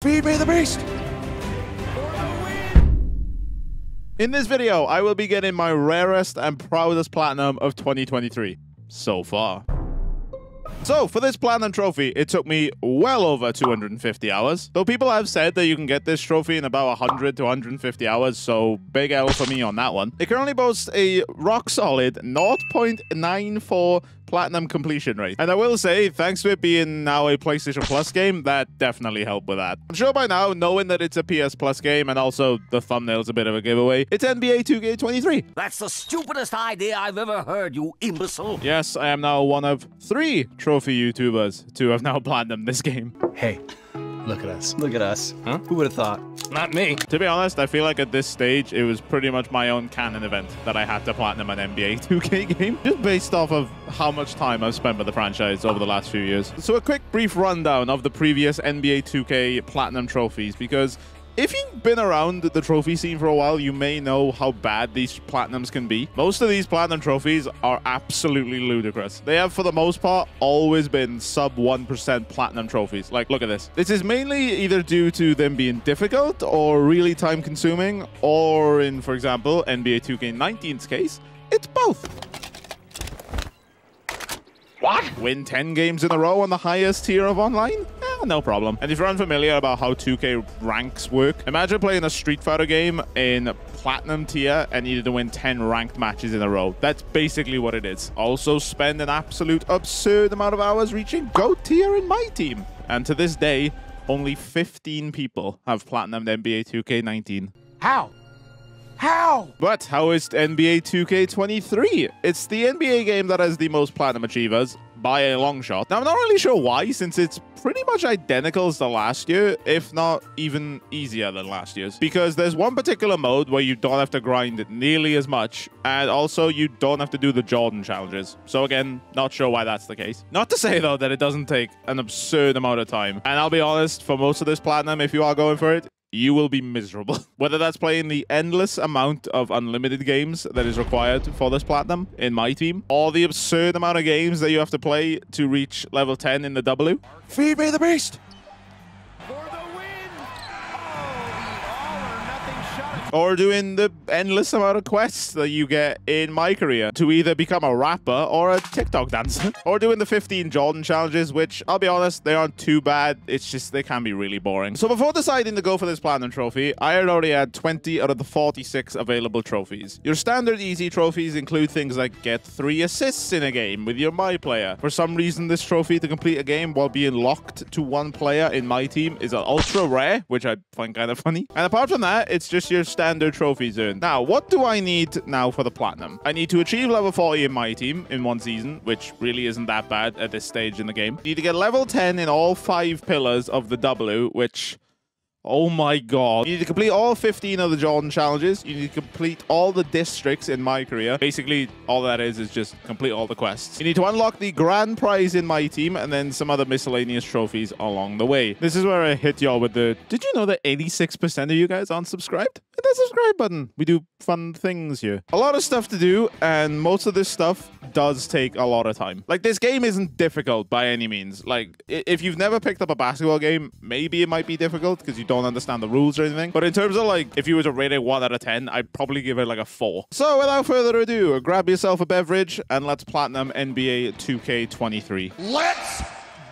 Feed me the beast! In this video, I will be getting my rarest and proudest platinum of 2023 so far. So, for this platinum trophy, it took me well over 250 hours. Though people have said that you can get this trophy in about 100 to 150 hours, so big L for me on that one. It currently boasts a rock-solid 0.94 platinum completion rate. And I will say, thanks to it being now a PlayStation Plus game, that definitely helped with that. I'm sure by now, knowing that it's a PS Plus game, and also the thumbnail's a bit of a giveaway, it's NBA 2K23. That's the stupidest idea I've ever heard, you imbecile. Yes, I am now one of 3 trophy YouTubers to have now platinumed this game. Hey, look at us. Look at us. Huh? Who would have thought? Not me. To be honest, I feel like at this stage, it was pretty much my own canon event that I had to platinum an NBA 2K game, just based off of how much time I've spent with the franchise over the last few years. So a quick brief rundown of the previous NBA 2K platinum trophies, because if you've been around the trophy scene for a while, you may know how bad these platinums can be. Most of these platinum trophies are absolutely ludicrous. They have, for the most part, always been sub 1% platinum trophies. Like, look at this. This is mainly either due to them being difficult or really time-consuming, or in, for example, NBA 2K19's case, it's both. What? Win 10 games in a row on the highest tier of online? No problem. And if you're unfamiliar about how 2K ranks work, imagine playing a Street Fighter game in platinum tier and needed to win 10 ranked matches in a row. That's basically what it is. Also spend an absolute absurd amount of hours reaching GOAT tier in MyTeam. And to this day, only 15 people have platinumed NBA 2K19. How? How? But how is NBA 2K23? It's the NBA game that has the most platinum achievers by a long shot. Now, I'm not really sure why, since it's pretty much identical as the last year, if not even easier than last year's. Because there's one particular mode where you don't have to grind it nearly as much, and also you don't have to do the Jordan challenges. So again, not sure why that's the case. Not to say, though, that it doesn't take an absurd amount of time. And I'll be honest, for most of this platinum, if you are going for it, you will be miserable. Whether that's playing the endless amount of unlimited games that is required for this platinum in MyTeam, or the absurd amount of games that you have to play to reach level 10 in the W. Feed me the beast! Or doing the endless amount of quests that you get in MyCareer to either become a rapper or a TikTok dancer. Or doing the 15 Jordan challenges, which, I'll be honest, they aren't too bad. It's just they can be really boring. So before deciding to go for this platinum trophy, I had already had 20 out of the 46 available trophies. Your standard easy trophies include things like get 3 assists in a game with your MyPlayer. For some reason, this trophy to complete a game while being locked to one player in MyTeam is an ultra rare, which I find kind of funny. And apart from that, it's just your standard trophies earned. Now, what do I need now for the platinum? I need to achieve level 40 in MyTeam in one season, which really isn't that bad at this stage in the game. You need to get level 10 in all 5 pillars of the W, which... oh my god. You need to complete all 15 of the Jordan challenges. You need to complete all the districts in MyCareer. Basically, all that is just complete all the quests. You need to unlock the grand prize in MyTeam and then some other miscellaneous trophies along the way. This is where I hit y'all with the, did you know that 86% of you guys aren't subscribed? Hit that subscribe button. We do fun things here. A lot of stuff to do, and most of this stuff does take a lot of time. Like, this game isn't difficult by any means. Like, if you've never picked up a basketball game, maybe it might be difficult because you don't understand the rules or anything. But in terms of, like, if you were to rate it 1 out of 10, I'd probably give it like a 4. So without further ado, grab yourself a beverage and let's platinum NBA 2K23. Let's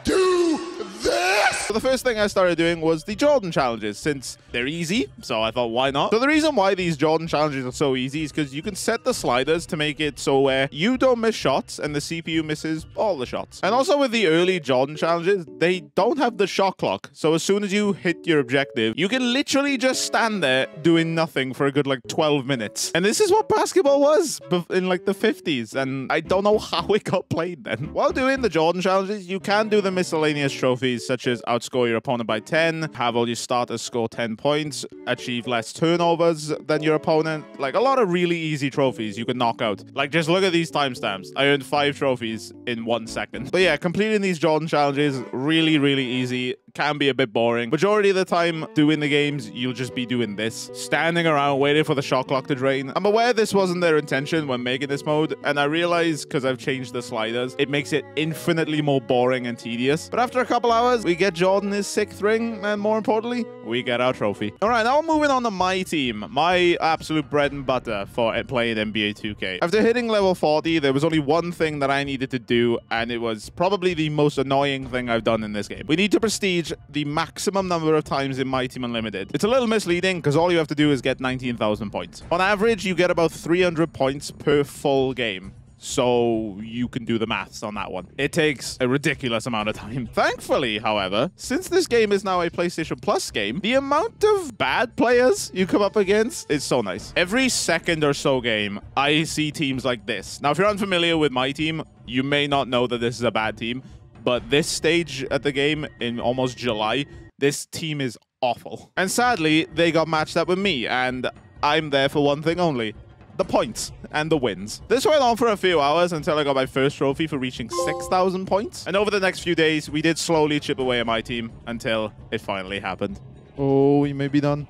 do this! So the first thing I started doing was the Jordan challenges, since they're easy, so I thought, why not? So the reason why these Jordan challenges are so easy is because you can set the sliders to make it so where you don't miss shots and the CPU misses all the shots. And also with the early Jordan challenges, they don't have the shot clock. So as soon as you hit your objective, you can literally just stand there doing nothing for a good like 12 minutes. And this is what basketball was in like the 50s, and I don't know how it got played then. While doing the Jordan challenges, you can do the miscellaneous trophies such as outscore your opponent by 10, have all your starters score 10 points, achieve less turnovers than your opponent. Like, a lot of really easy trophies you can knock out. Like, just look at these timestamps. I earned 5 trophies in 1 second. But yeah, completing these Jordan challenges, really, really easy. can be a bit boring. Majority of the time doing the games, you'll just be doing this. Standing around waiting for the shot clock to drain. I'm aware this wasn't their intention when making this mode, and I realize because I've changed the sliders, it makes it infinitely more boring and tedious. But after a couple hours, we get Jordan his 6th ring, and more importantly, we get our trophy. All right, now moving on to my team. My absolute bread and butter for playing NBA 2K. After hitting level 40, there was only one thing that I needed to do, and it was probably the most annoying thing I've done in this game. We need to prestige the maximum number of times in MyTeam Unlimited. It's a little misleading because all you have to do is get 19,000 points. On average, you get about 300 points per full game. So you can do the maths on that one. It takes a ridiculous amount of time. Thankfully, however, since this game is now a PlayStation Plus game, the amount of bad players you come up against is so nice. Every second or so game, I see teams like this. Now, if you're unfamiliar with my team, you may not know that this is a bad team, but this stage at the game in almost July, this team is awful. And sadly, they got matched up with me, and I'm there for one thing only: the points and the wins. This went on for a few hours until I got my first trophy for reaching 6,000 points. And over the next few days, we did slowly chip away at my team until it finally happened. Oh, you may be done.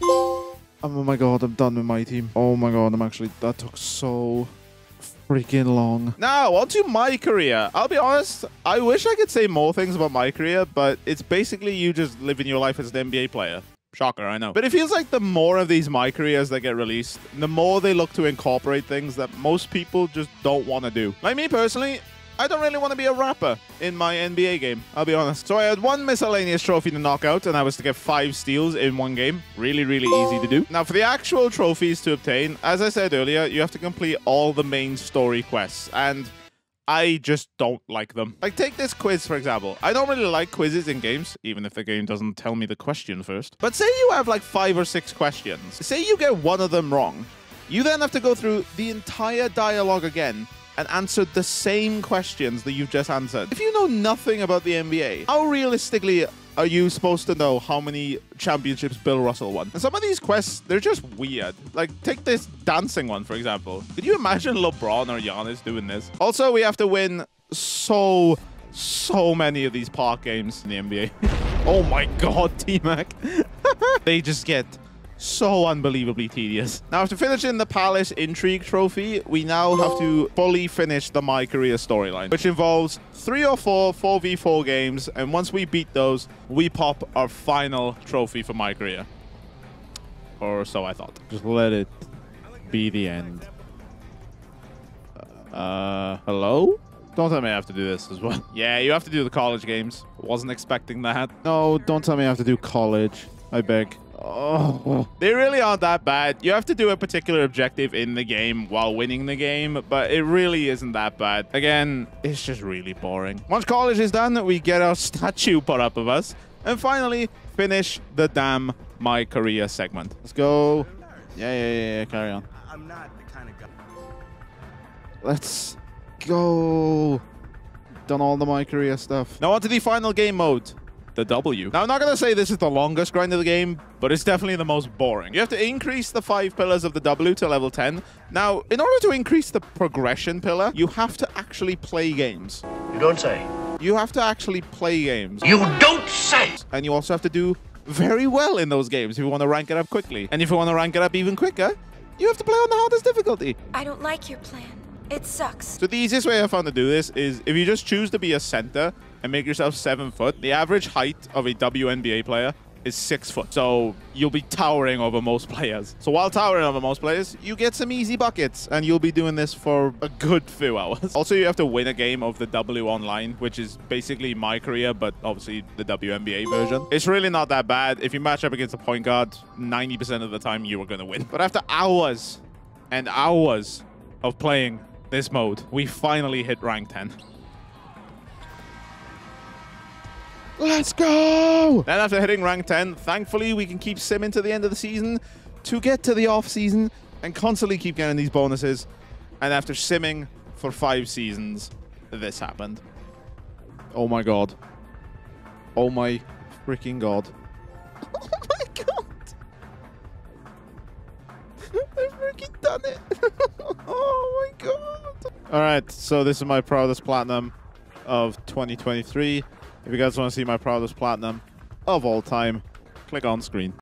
Oh my god, I'm done with my team. Oh my god, that took so freaking long. Now, on to MyCareer. I'll be honest, I wish I could say more things about MyCareer, but it's basically you just living your life as an NBA player. Shocker, I know. But it feels like the more of these MyCareers that get released, the more they look to incorporate things that most people just don't want to do. Like me personally, I don't really want to be a rapper in my NBA game, I'll be honest. So I had one miscellaneous trophy to knock out, and that was to get 5 steals in one game. Really, really easy to do. Now, for the actual trophies to obtain, as I said earlier, you have to complete all the main story quests, and I just don't like them. Like, take this quiz, for example. I don't really like quizzes in games, even if the game doesn't tell me the question first. But say you have like 5 or 6 questions. Say you get one of them wrong. You then have to go through the entire dialogue again and answer the same questions that you've just answered. If you know nothing about the NBA, how realistically are you supposed to know how many championships Bill Russell won? And some of these quests, they're just weird. Like, take this dancing one, for example. Could you imagine LeBron or Giannis doing this? Also, we have to win so many of these park games in the NBA. Oh my god, T-Mac. They just get so unbelievably tedious. Now, after finishing the Palace Intrigue Trophy, we now have to fully finish the MyCareer storyline, which involves 3 or 4 4v4 games, and once we beat those, we pop our final trophy for MyCareer. Or so I thought. Just let it be the end. Hello? Don't tell me I have to do this as well. Yeah, you have to do the college games. Wasn't expecting that. No, don't tell me I have to do college. I beg. Oh, they really aren't that bad. You have to do a particular objective in the game while winning the game, but it really isn't that bad. Again, it's just really boring. Once college is done, we get our statue put up of us, and finally finish the damn MyCareer segment. Let's go. Yeah, carry on. I'm not the kind of guy. Let's go. Done all the MyCareer stuff. Now on to the final game mode. The W. Now, I'm not going to say this is the longest grind of the game, but it's definitely the most boring. You have to increase the 5 pillars of the W to level 10. Now, in order to increase the progression pillar, you have to actually play games. You don't say. You have to actually play games. You don't say! And you also have to do very well in those games if you want to rank it up quickly. And if you want to rank it up even quicker, you have to play on the hardest difficulty. I don't like your plan. It sucks. So the easiest way I found to do this is if you just choose to be a center and make yourself 7 foot, the average height of a WNBA player is 6 foot. So you'll be towering over most players. So while towering over most players, you get some easy buckets, and you'll be doing this for a good few hours. Also, you have to win a game of the W Online, which is basically MyCareer, but obviously the WNBA version. It's really not that bad. If you match up against a point guard, 90% of the time you are going to win. But after hours and hours of playing this mode, we finally hit rank 10. Let's go! Then after hitting rank 10, thankfully we can keep simming to the end of the season to get to the off season and constantly keep getting these bonuses. And after simming for 5 seasons, this happened. Oh my god. Oh my freaking god. Oh my god! I've freaking done it! Oh my god! Alright, so this is my proudest platinum. of 2023. If you guys want to see my proudest platinum of all time, click on screen.